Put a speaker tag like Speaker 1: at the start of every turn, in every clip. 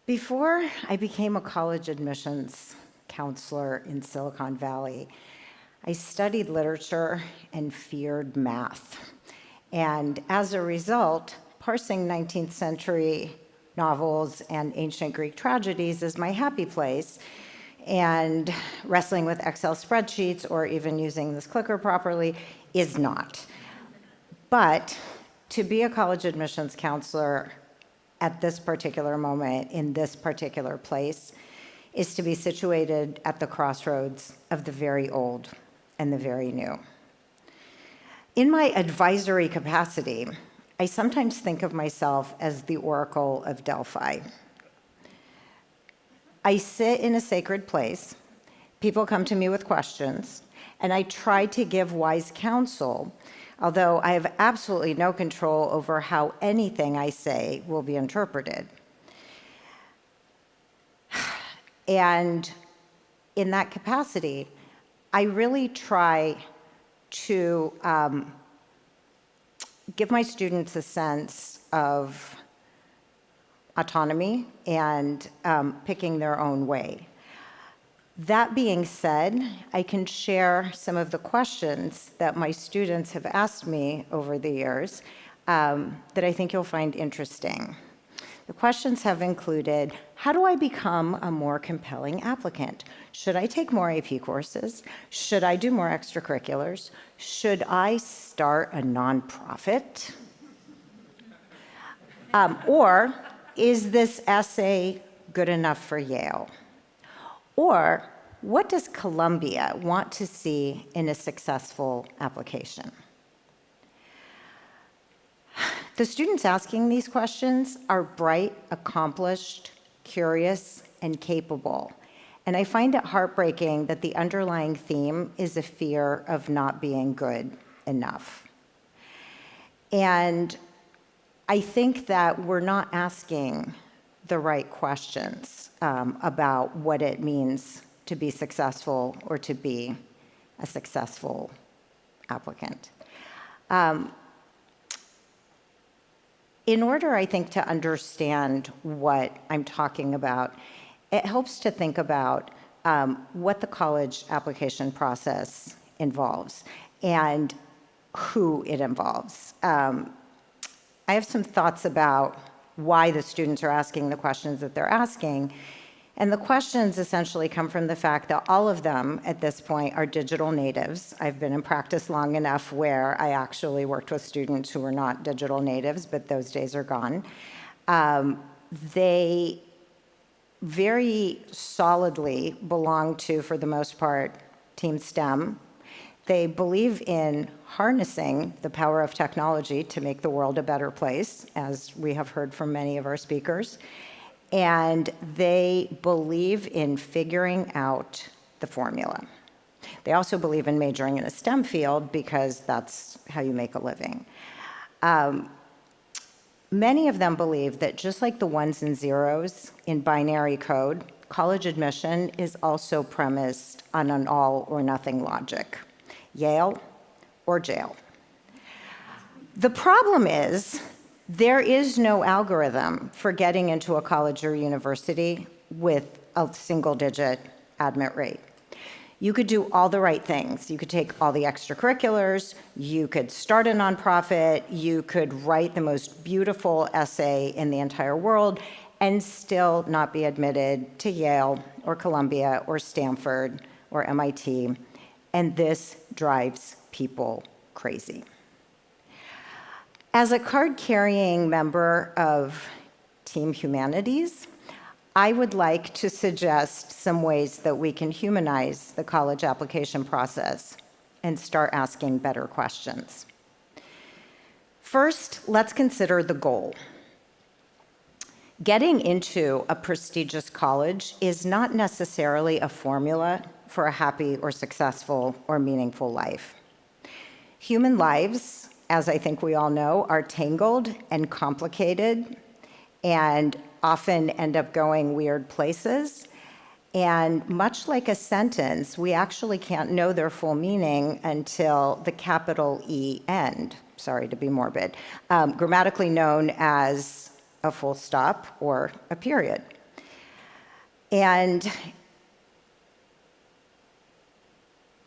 Speaker 1: Before I became a college admissions counselor in Silicon Valley, I studied literature and feared math. And as a result, parsing 19th century novels and ancient Greek tragedies is my happy place. And wrestling with Excel spreadsheets or even using this clicker properly is not. But to be a college admissions counselor at this particular moment, in this particular place, is to be situated at the crossroads of the very old and the very new. In my advisory capacity, I sometimes think of myself as the Oracle of Delphi. I sit in a sacred place, people come to me with questions, and I try to give wise counsel, although I have absolutely no control over how anything I say will be interpreted. And in that capacity, I really try to give my students a sense of autonomy and picking their own way. That being said, I can share some of the questions that my students have asked me over the years that I think you'll find interesting. The questions have included, how do I become a more compelling applicant? Should I take more AP courses? Should I do more extracurriculars? Should I start a nonprofit? Or is this essay good enough for Yale? Or what does Columbia want to see in a successful application? The students asking these questions are bright, accomplished, curious, and capable. And I find it heartbreaking that the underlying theme is a fear of not being good enough. And I think that we're not asking the right questions about what it means to be successful or to be a successful applicant. In order, I think, to understand what I'm talking about, it helps to think about what the college application process involves and who it involves. I have some thoughts about why the students are asking the questions that they're asking. And the questions essentially come from the fact that all of them at this point are digital natives. I've been in practice long enough where I actually worked with students who were not digital natives, but those days are gone. They very solidly belong to, for the most part, Team STEM. They believe in harnessing the power of technology to make the world a better place, as we have heard from many of our speakers. And they believe in figuring out the formula. They also believe in majoring in a STEM field because that's how you make a living. Many of them believe that just like the ones and zeros in binary code, college admission is also premised on an all or nothing logic. Yale or jail. The problem is there is no algorithm for getting into a college or university with a single-digit admit rate. You could do all the right things. You could take all the extracurriculars, you could start a nonprofit, you could write the most beautiful essay in the entire world, and still not be admitted to Yale or Columbia or Stanford or MIT. And this drives people crazy. As a card-carrying member of Team Humanities, I would like to suggest some ways that we can humanize the college application process and start asking better questions. First, let's consider the goal. Getting into a prestigious college is not necessarily a formula for a happy or successful or meaningful life. Human lives, as I think we all know, are tangled and complicated and often end up going weird places. And much like a sentence, we actually can't know their full meaning until the capital E end, sorry to be morbid, grammatically known as a full stop or a period. And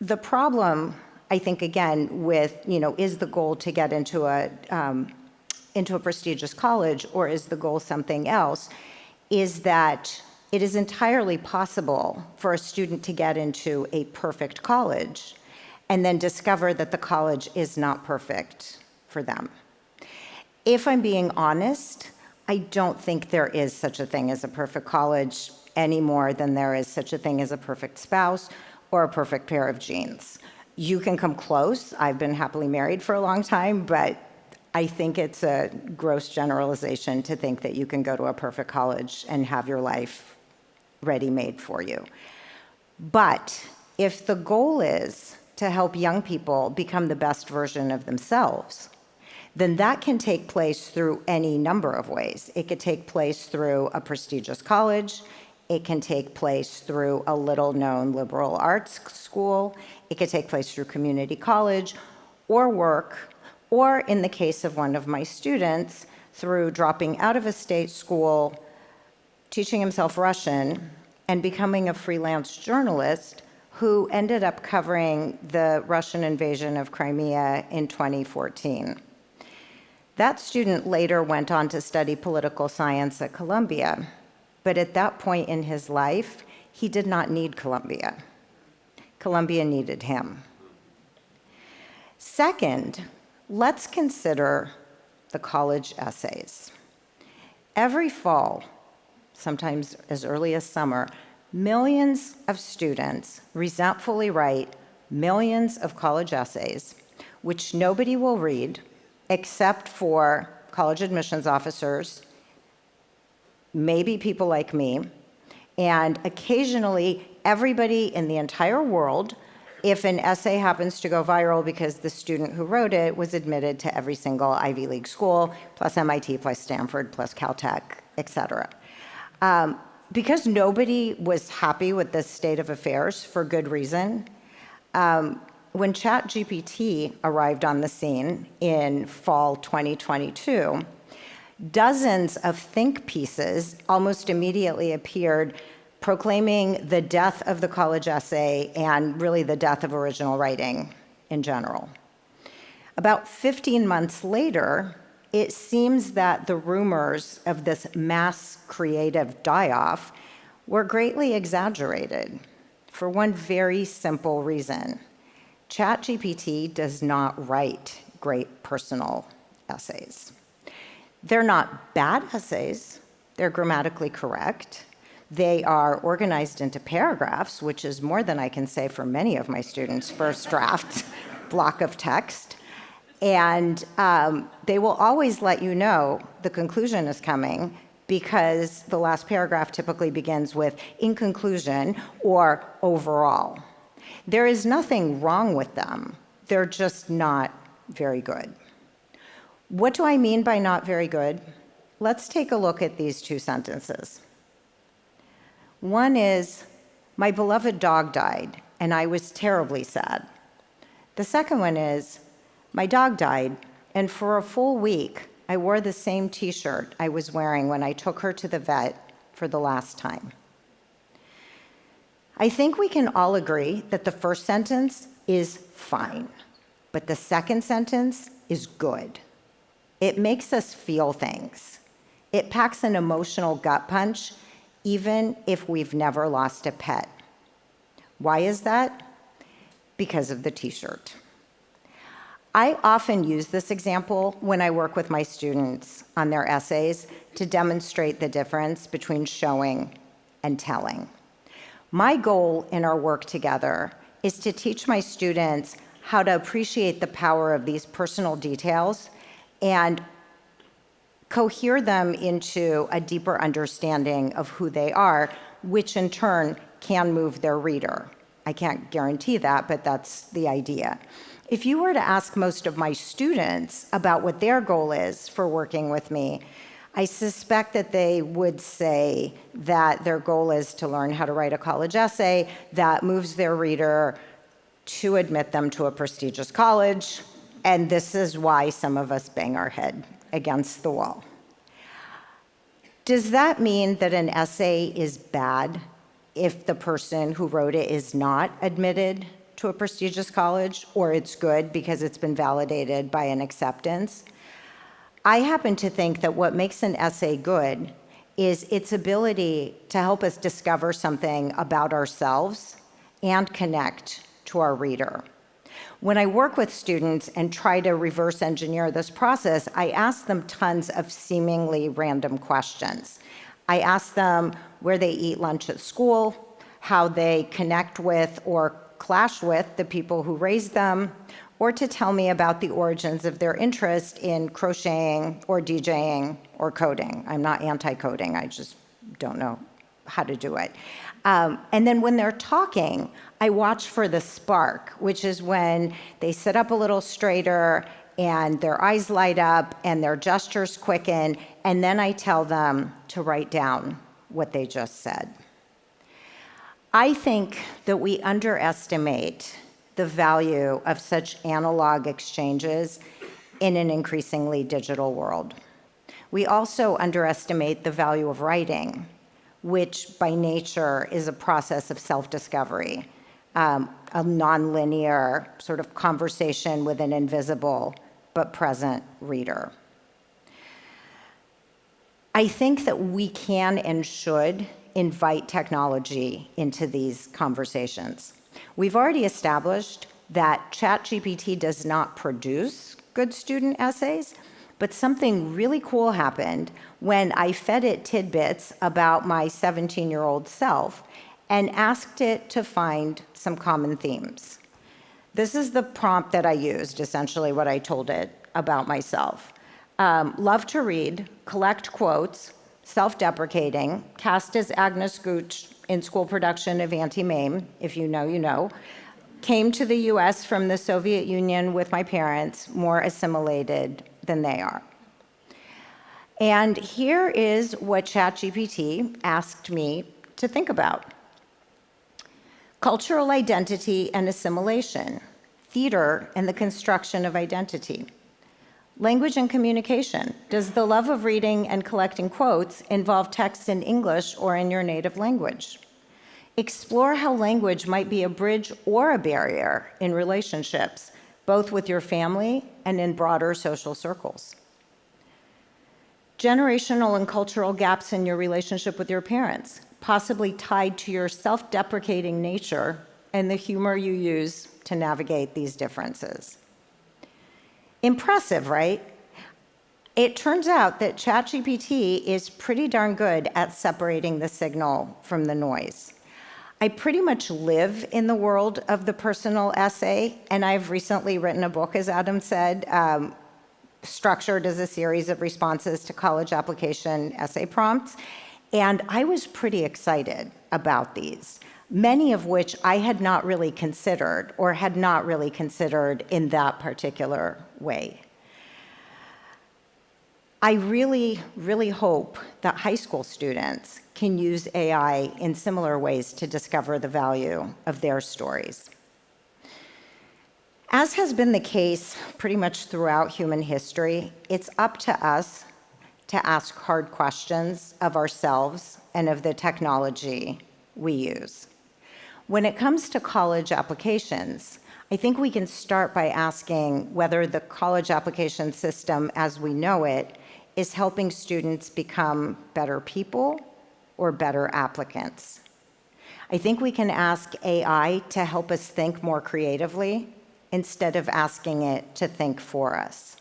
Speaker 1: the problem, I think, again, with, is the goal to get into a prestigious college, or is the goal something else, is that it is entirely possible for a student to get into a perfect college and then discover that the college is not perfect for them. If I'm being honest, I don't think there is such a thing as a perfect college any more than there is such a thing as a perfect spouse or a perfect pair of jeans. You can come close. I've been happily married for a long time, but I think it's a gross generalization to think that you can go to a perfect college and have your life ready-made for you. But if the goal is to help young people become the best version of themselves, then that can take place through any number of ways. It could take place through a prestigious college. It can take place through a little-known liberal arts school. It could take place through community college or work, or in the case of one of my students, through dropping out of a state school, teaching himself Russian, and becoming a freelance journalist who ended up covering the Russian invasion of Crimea in 2014. That student later went on to study political science at Columbia, but at that point in his life, he did not need Columbia. Columbia needed him. Second, let's consider the college essays. Every fall, sometimes as early as summer, millions of students resentfully write millions of college essays, which nobody will read except for college admissions officers, maybe people like me, and occasionally everybody in the entire world, if an essay happens to go viral because the student who wrote it was admitted to every single Ivy League school, plus MIT, plus Stanford, plus Caltech, et cetera. Because nobody was happy with this state of affairs for good reason, when ChatGPT arrived on the scene in fall 2022, dozens of think pieces almost immediately appeared proclaiming the death of the college essay and really the death of original writing in general. About 15 months later, it seems that the rumors of this mass creative die-off were greatly exaggerated for one very simple reason. ChatGPT does not write great personal essays. They're not bad essays. They're grammatically correct. They are organized into paragraphs, which is more than I can say for many of my students' first draft block of text. And they will always let you know the conclusion is coming because the last paragraph typically begins with "in conclusion" or "overall." There is nothing wrong with them. They're just not very good. What do I mean by not very good? Let's take a look at these two sentences. One is, "My beloved dog died, and I was terribly sad." The second one is, "My dog died, and for a full week, I wore the same t-shirt I was wearing when I took her to the vet for the last time." I think we can all agree that the first sentence is fine, but the second sentence is good. It makes us feel things. It packs an emotional gut punch, even if we've never lost a pet. Why is that? Because of the t-shirt. I often use this example when I work with my students on their essays to demonstrate the difference between showing and telling. My goal in our work together is to teach my students how to appreciate the power of these personal details and cohere them into a deeper understanding of who they are, which in turn can move their reader. I can't guarantee that, but that's the idea. If you were to ask most of my students about what their goal is for working with me, I suspect that they would say that their goal is to learn how to write a college essay that moves their reader to admit them to a prestigious college, and this is why some of us bang our head against the wall. Does that mean that an essay is bad if the person who wrote it is not admitted to a prestigious college, or it's good because it's been validated by an acceptance? I happen to think that what makes an essay good is its ability to help us discover something about ourselves and connect to our reader. When I work with students and try to reverse engineer this process, I ask them tons of seemingly random questions. I ask them where they eat lunch at school, how they connect with or clash with the people who raised them, or to tell me about the origins of their interest in crocheting or DJing or coding. I'm not anti-coding, I just don't know how to do it. And then when they're talking, I watch for the spark, which is when they sit up a little straighter and their eyes light up and their gestures quicken, and then I tell them to write down what they just said. I think that we underestimate the value of such analog exchanges in an increasingly digital world. We also underestimate the value of writing, which by nature is a process of self-discovery, a nonlinear sort of conversation with an invisible but present reader. I think that we can and should invite technology into these conversations. We've already established that ChatGPT does not produce good student essays, but something really cool happened when I fed it tidbits about my 17-year-old self and asked it to find some common themes. This is the prompt that I used, essentially what I told it about myself. Love to read, collect quotes, self-deprecating, cast as Agnes Gooch in school production of Auntie Mame, if you know, you know, came to the US from the Soviet Union with my parents, more assimilated than they are. And here is what ChatGPT asked me to think about. Cultural identity and assimilation, theater and the construction of identity. Language and communication. Does the love of reading and collecting quotes involve text in English or in your native language? Explore how language might be a bridge or a barrier in relationships, both with your family and in broader social circles. Generational and cultural gaps in your relationship with your parents, possibly tied to your self-deprecating nature and the humor you use to navigate these differences. Impressive, right? It turns out that ChatGPT is pretty darn good at separating the signal from the noise. I pretty much live in the world of the personal essay, and I've recently written a book, as Adam said, structured as a series of responses to college application essay prompts, and I was pretty excited about these, many of which I had not really considered or had not really considered in that particular way. I really, really hope that high school students can use AI in similar ways to discover the value of their stories. As has been the case pretty much throughout human history, it's up to us to ask hard questions of ourselves and of the technology we use. When it comes to college applications, I think we can start by asking whether the college application system as we know it is helping students become better people or better applicants. I think we can ask AI to help us think more creatively instead of asking it to think for us.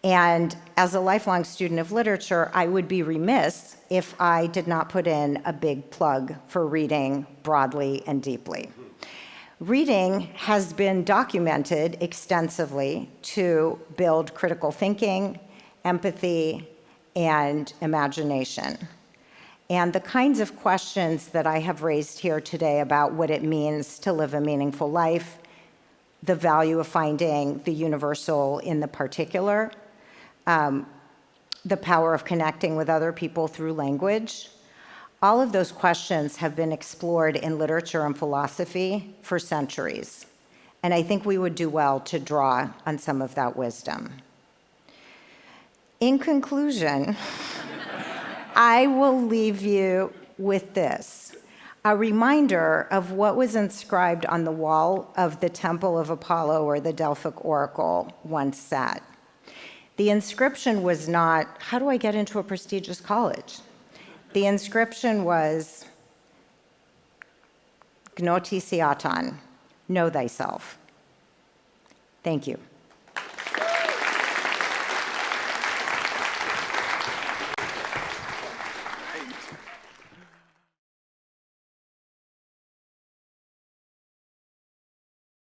Speaker 1: And as a lifelong student of literature, I would be remiss if I did not put in a big plug for reading broadly and deeply. Reading has been documented extensively to build critical thinking, empathy, and imagination. And the kinds of questions that I have raised here today about what it means to live a meaningful life, the value of finding the universal in the particular, the power of connecting with other people through language. All of those questions have been explored in literature and philosophy for centuries. And I think we would do well to draw on some of that wisdom. In conclusion, I will leave you with this, a reminder of what was inscribed on the wall of the Temple of Apollo, where the Delphic Oracle once sat. The inscription was not, how do I get into a prestigious college? The inscription was, Gnoti Siatan, know thyself. Thank you.